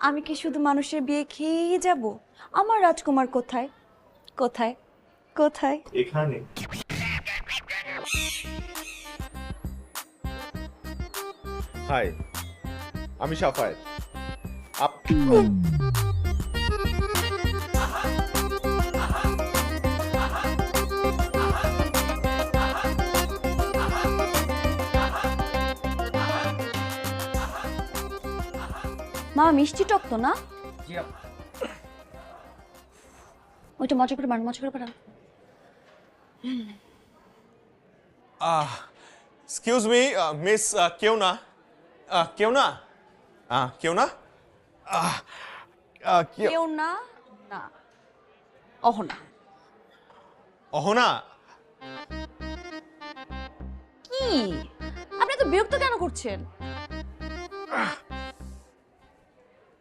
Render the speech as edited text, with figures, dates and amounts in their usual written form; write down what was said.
আমি কি শুধু মানুষের বিয়ে খেয়েই যাব? আমার রাজকুমার কোথায়? কোথায়? কোথায়? এখানে। হাই, আমি সাফায়েত। মা মিষ্টি টক তো না? ওইটা মজা করে বানান, মজা করে বানান। এক্সকিউজ মি মিস কেউ না, কেউ না, কেউ না, কেউ না, না অহনা। অহনা। কি আপনি তো বিরক্ত কেন করছেন?